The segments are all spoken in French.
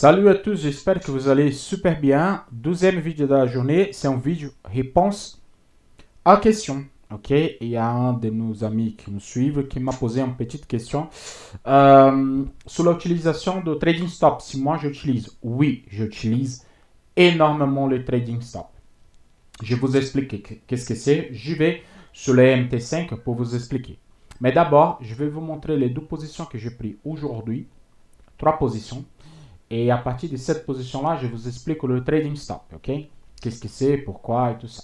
Salut à tous, j'espère que vous allez super bien. 12e vidéo de la journée, c'est une vidéo réponse à question. Ok, il y a un de nos amis qui nous suivent qui m'a posé une petite question sur l'utilisation de trading stop. Si moi j'utilise, oui, j'utilise énormément le trading stop. Je vais vous expliquer qu'est-ce que c'est. Je vais sur le MT5 pour vous expliquer. Mais d'abord, je vais vous montrer les deux positions que j'ai prises aujourd'hui. Trois positions. Et à partir de cette position-là, je vous explique le trading stop, ok? Qu'est-ce que c'est, pourquoi et tout ça.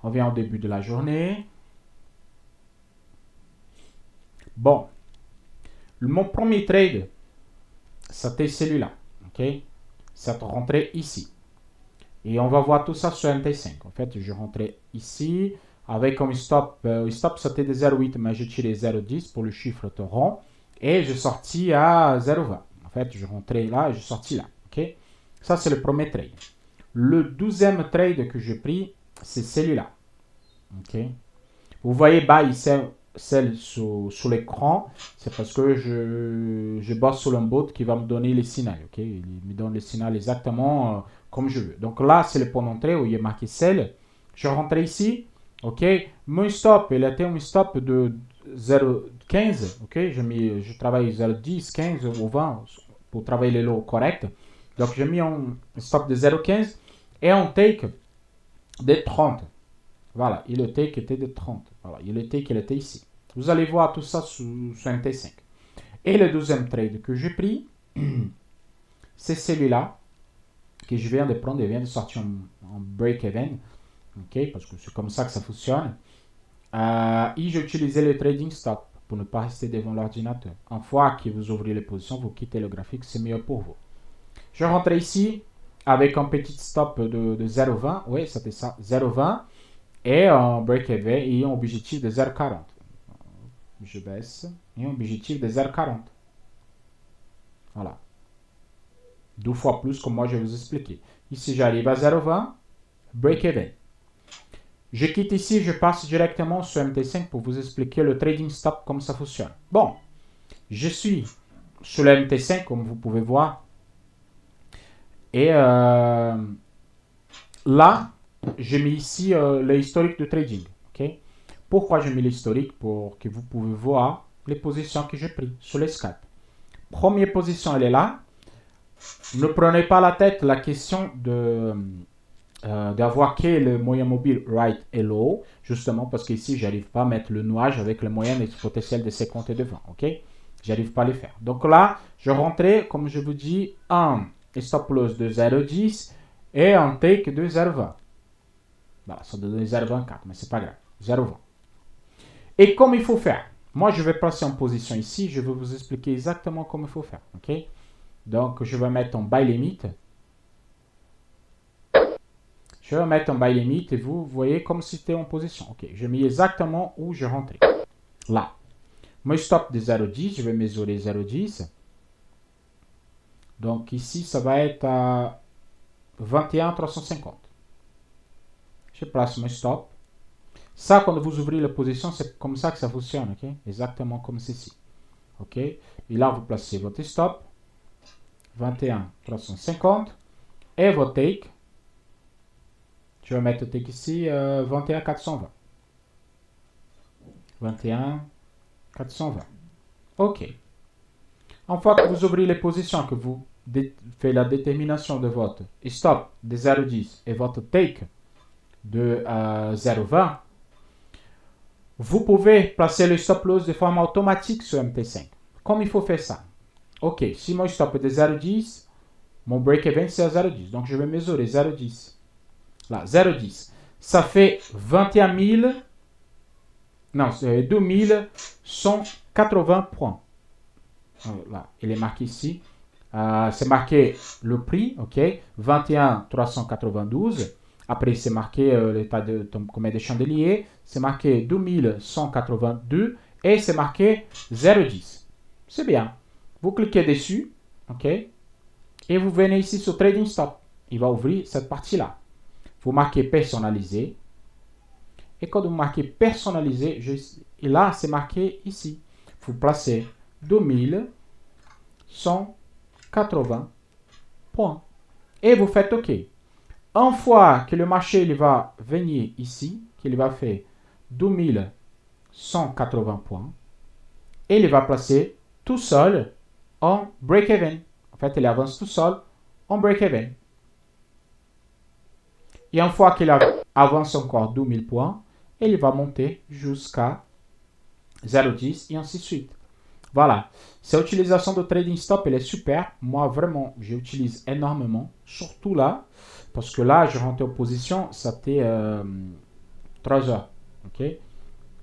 On vient au début de la journée. Bon, mon premier trade, c'était celui-là, ok? Cette rentrée ici. Et on va voir tout ça sur MT5. En fait, je rentrais ici avec un stop. Le stop, c'était de 0,8, mais j'ai tiré 0,10 pour le chiffre rond. Et je sortis à 0,20. En fait, je rentrais là et je sortis là, ok? Ça, c'est le premier trade. Le 12e trade que j'ai pris, c'est celui-là. Ok. Vous voyez buy celle sur l'écran, c'est parce que je bosse sur un bot qui va me donner les signaux. Ok. Il me donne les signaux exactement comme je veux. Donc là, c'est le point d'entrée où il est marqué sell. Je rentre ici. Ok. Mon stop, il était un stop de 0,15. Ok. Je travaille 0,10, 15 ou 20 pour travailler les lots corrects. Donc j'ai mis un stop de 0,15 et un take de 30. Voilà, et le take était de 30. Voilà, et le take il était ici. Vous allez voir tout ça sur MT5. Et le deuxième trade que j'ai pris, c'est celui-là que je viens de prendre. Il vient de sortir en break-even. Ok, parce que c'est comme ça que ça fonctionne. Et j'ai utilisé le trading stop pour ne pas rester devant l'ordinateur. Une fois que vous ouvrez les positions, vous quittez le graphique, c'est mieux pour vous. Je rentre ici avec un petit stop de 0,20. Oui, c'était ça, 0,20. Et un break-even et un objectif de 0,40. Je baisse. Et un objectif de 0,40. Voilà. Deux fois plus comme moi je vais vous expliquer. Ici, j'arrive à 0,20. Break-even. Je quitte ici, je passe directement sur MT5 pour vous expliquer le trading stop, comme ça fonctionne. Bon, je suis sur le MT5, comme vous pouvez voir. Et là, j'ai mis ici l'historique de trading. Okay? Pourquoi j'ai mis l'historique? Pour que vous pouvez voir les positions que j'ai prises sur les scalps. Première position, elle est là. Ne prenez pas la tête la question d'avoir quel moyen mobile right et low, justement parce qu'ici, j'arrive pas à mettre le nuage avec le moyen potentiel de 50 et de 20. Ok? J'arrive pas à le faire. Donc là, je rentrais, comme je vous dis, un stop loss de 0,10 et un take de 0,20. Voilà, ça donne 0,24, mais c'est pas grave. 0,20. Et comme il faut faire, moi je vais passer en position ici, je vais vous expliquer exactement comment il faut faire. Ok? Donc je vais mettre en buy limit. Je vais mettre en buy limit et vous voyez comme si c'était en position. Ok, je mets exactement où je rentrais. Là. Mon stop de 0,10, je vais mesurer 0,10. Donc ici, ça va être à 21,350. Je place mon stop. Ça, quand vous ouvrez la position, c'est comme ça que ça fonctionne. Ok? Exactement comme ceci. Ok? Et là, vous placez votre stop. 21,350. Et votre take. Je vais mettre le take ici. 21,420. 21,420. Ok. Une fois que vous ouvrez les positions, que vous faites la détermination de votre stop de 0,10 et votre take de 0,20, vous pouvez placer le stop loss de forme automatique sur MT5. Comme il faut faire ça? Ok, si mon stop est de 0,10, mon break-even c'est à 0,10. Donc je vais mesurer 0,10. Là, 0,10. Ça fait 21 000. Non, c'est 2180 points. Là, il est marqué ici. C'est marqué le prix, ok, 21 392. Après, c'est marqué l'état de combien de chandeliers. C'est marqué 2182 et c'est marqué 0,10. C'est bien. Vous cliquez dessus, ok, et vous venez ici sur Trading Stop. Il va ouvrir cette partie-là. Vous marquez personnalisé. Et quand vous marquez personnalisé, et là, c'est marqué ici. Vous placez 2182. 80 points. Et vous faites OK. Une fois que le marché il va venir ici, qu'il va faire 12 180 points, et il va placer tout seul en break-even. En fait, il avance tout seul en break-even. Et une fois qu'il avance encore 12 000 points, il va monter jusqu'à 0,10 et ainsi de suite. Voilà. Cette utilisation de trading stop, elle est super. Moi, vraiment, j'utilise énormément. Surtout là, parce que là, je rentrais en position, c'était 3 heures. Ok?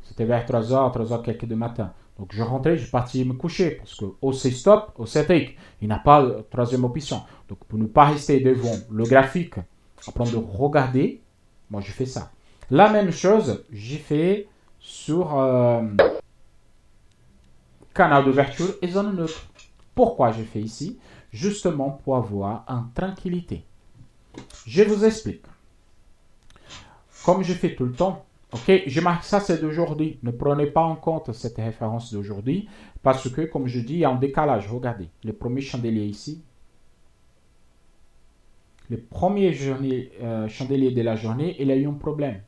C'était vers 3 heures, 3 heures quelques du matin. Donc, je rentrais, je partais me coucher. Parce que OC stop, OC take, il n'a pas de troisième option. Donc, pour ne pas rester devant le graphique, apprendre de regarder, moi, je fais ça. La même chose, j'ai fait sur canal d'ouverture et zone neutre. Pourquoi j'ai fait ici? Justement pour avoir en tranquillité. Je vous explique. Comme je fais tout le temps, ok, je marque ça, c'est d'aujourd'hui. Ne prenez pas en compte cette référence d'aujourd'hui parce que, comme je dis, il y a un décalage. Regardez, le premier chandelier ici. Le premier chandelier de la journée, il a eu un problème.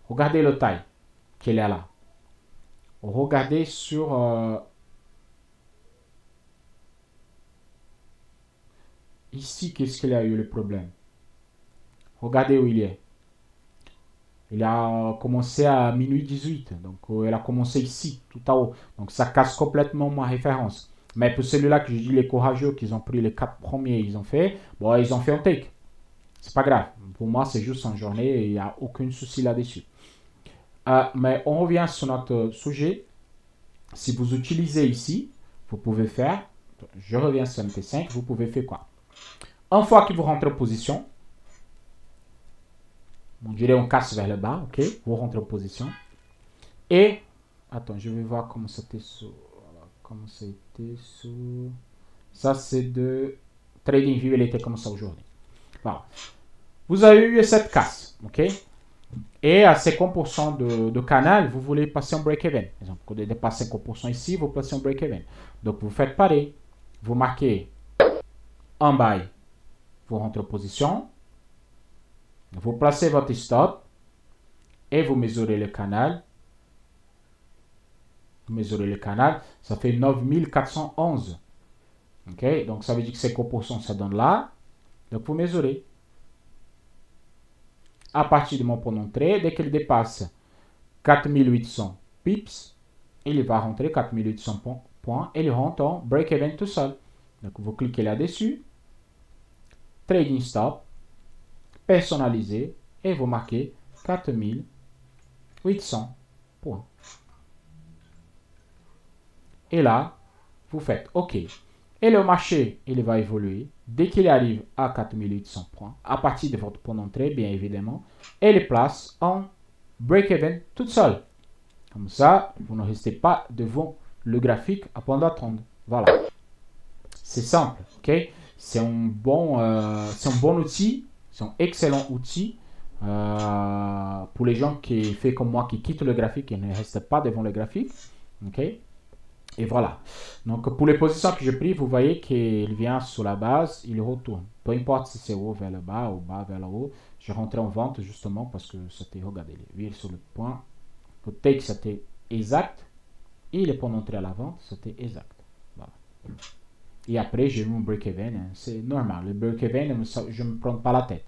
Regardez le taille qu'il est là. Regardez sur ici, qu'est-ce qu'il a eu le problème. Regardez où il est. Il a commencé à minuit 18. Donc, il a commencé ici, tout en haut. Donc, ça casse complètement ma référence. Mais pour celui-là que je dis, les courageux, qu'ils ont pris les 4 premiers, ils ont fait un take. C'est pas grave. Pour moi, c'est juste en journée et il n'y a aucun souci là-dessus. Mais on revient sur notre sujet. Si vous utilisez ici, vous pouvez faire, je reviens sur MT5, vous pouvez faire quoi? Une fois que vous rentrez en position, on dirait on casse vers le bas, ok? Vous rentrez en position. Et, attends, je vais voir comment c'était sur, comment c'était sur, ça c'est de TradingView, il était comme ça aujourd'hui. Voilà. Vous avez eu cette casse, ok? Et à 50% de canal, vous voulez passer en break-even. Par exemple, quand vous dépassez 50% ici, vous passez en break-even. Donc, vous faites pareil. Vous marquez un buy, vous rentrez en position, vous placez votre stop et vous mesurez le canal. Vous mesurez le canal, ça fait 9411. Ok, donc ça veut dire que 50% ça donne là. Donc, vous mesurez. À partir de mon point d'entrée, dès qu'il dépasse 4800 pips, il va rentrer 4800 points et il rentre en break-even tout seul. Donc, vous cliquez là-dessus, trading stop, personnalisé et vous marquez 4800 points. Et là, vous faites OK. Et le marché, il va évoluer. Dès qu'il arrive à 4800 points, à partir de votre point d'entrée, bien évidemment, et les place en break-even toute seule. Comme ça, vous ne restez pas devant le graphique à point d'attendre. Voilà. C'est simple, ok? C'est un bon outil, c'est un excellent outil pour les gens qui font comme moi, qui quittent le graphique et ne restent pas devant le graphique, ok? Et voilà. Donc, pour les positions que j'ai prises, vous voyez qu'il vient sur la base, il retourne. Peu importe si c'est haut vers le bas ou bas vers le haut. Je rentrais en vente justement parce que c'était, regardez, il est sur le point. Le take, c'était exact. Et les points d'entrée à la vente, c'était exact. Voilà. Et après, j'ai eu mon break-even. Hein. C'est normal. Le break-even, je ne me prends pas la tête.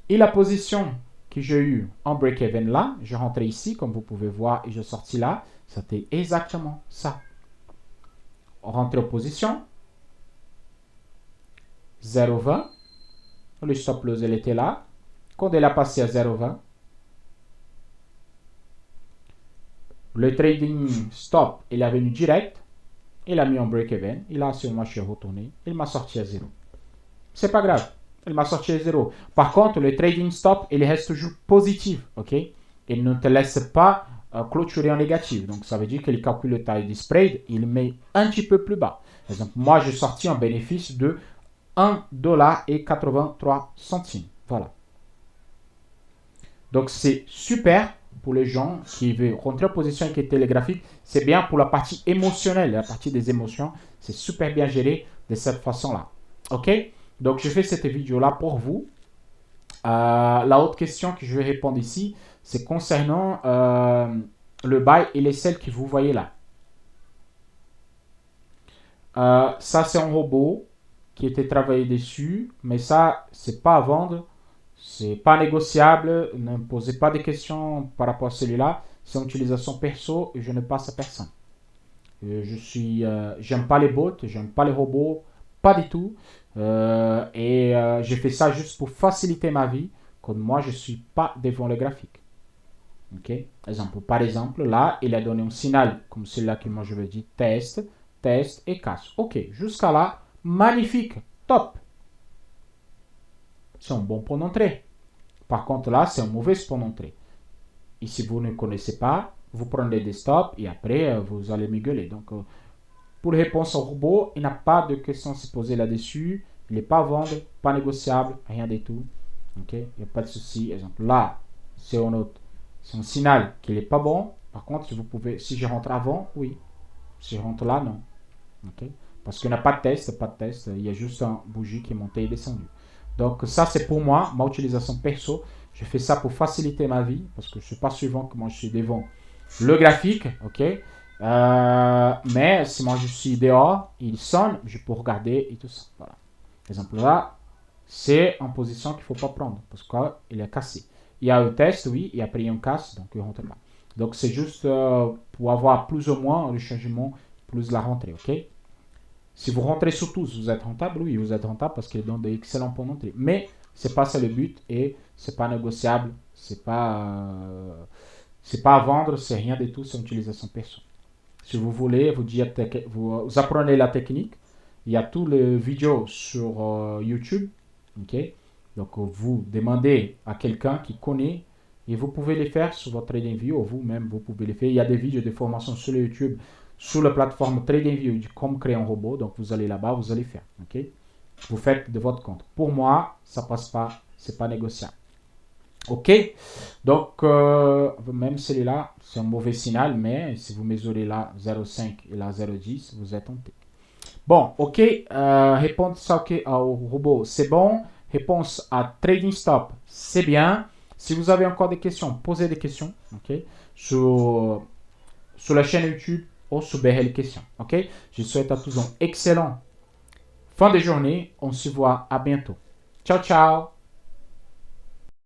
Et la position que j'ai eue en break-even là, je rentrais ici, comme vous pouvez voir, et je sortis là. C'était exactement ça. Rentrer en position, 0,20, le stop loss il était là, quand elle a passé à 0,20, le trading stop il est venu direct, il a mis en break-even, il a sur le marché retourné, il m'a sorti à 0. C'est pas grave, il m'a sorti à 0. Par contre, le trading stop il reste toujours positif, ok? Il ne te laisse pas clôturer en négatif, donc ça veut dire qu'il calcule le taille du spread, il met un petit peu plus bas. Par exemple, moi j'ai sorti un bénéfice de $1,83. Voilà. Donc c'est super pour les gens qui veulent rentrer en position avec les télégraphiques. C'est bien pour la partie émotionnelle, la partie des émotions. C'est super bien géré de cette façon-là. OK? Donc, je fais cette vidéo-là pour vous. La autre question que je vais répondre ici, c'est concernant le bail et les selles que vous voyez là. Ça, c'est un robot qui était travaillé dessus, mais ça, c'est pas à vendre, c'est pas négociable. Ne me posez pas de questions par rapport à celui-là. C'est une utilisation perso et je ne passe à personne. J'aime pas les bots, j'aime pas les robots, pas du tout. J'ai fait ça juste pour faciliter ma vie, comme moi, je suis pas devant le graphique. Ok. Par exemple, là, il a donné un signal comme celui-là que moi je veux dire test, test et casse. Ok, jusqu'à là, magnifique, top. C'est un bon point d'entrée. Par contre, là, c'est un mauvais point d'entrée. Et si vous ne connaissez pas, vous prenez des stops et après, vous allez me gueuler. Donc, pour réponse au robot, il n'y a pas de question à se poser là-dessus. Il n'est pas à vendre, pas négociable, rien du tout. Ok, il n'y a pas de souci. Exemple, là, c'est un signal qui n'est pas bon. Par contre, si je rentre avant, oui. Si je rentre là, non. Ok, parce qu'il n'y a pas de test, il y a juste un bougie qui est monté et descendu. Donc ça, c'est pour moi, ma utilisation perso. Je fais ça pour faciliter ma vie, parce que je ne suis pas suivant que moi je suis devant le graphique, ok. Mais si moi je suis dehors, il sonne, je peux regarder et tout ça. Voilà. Par exemple là, c'est en position qu'il ne faut pas prendre, parce qu'il est cassé. Il y a un test, oui, et après il y a un casse, donc il ne rentre pas. Donc c'est juste pour avoir plus ou moins le changement, plus la rentrée, ok. Si vous rentrez sur tous, vous êtes rentable, oui, vous êtes rentable parce qu'il donne d'excellents points d'entrée. Mais c'est pas ça le but et c'est pas négociable, c'est pas à vendre, c'est rien du tout, c'est une utilisation perso. Si vous voulez, vous apprenez la technique. Il y a tous les vidéos sur YouTube, ok. Donc vous demandez à quelqu'un qui connaît et vous pouvez les faire sur votre TradingView ou vous-même vous pouvez les faire. Il y a des vidéos de formation sur YouTube sur la plateforme TradingView comme créer un robot. Donc vous allez là-bas, vous allez faire, ok. Vous faites de votre compte. Pour moi, ça passe pas, c'est pas négociable. Ok, donc même celui-là, c'est un mauvais signal, mais si vous mesurez là 0,5 et là 0,10, vous êtes en T. Bon, ok, répondre ça okay, au robot, c'est bon. Réponse à Trading Stop, c'est bien. Si vous avez encore des questions, posez des questions, ok, sur la chaîne YouTube ou sur BRL Questions, ok. Je souhaite à tous un excellent fin de journée. On se voit à bientôt. Ciao, ciao.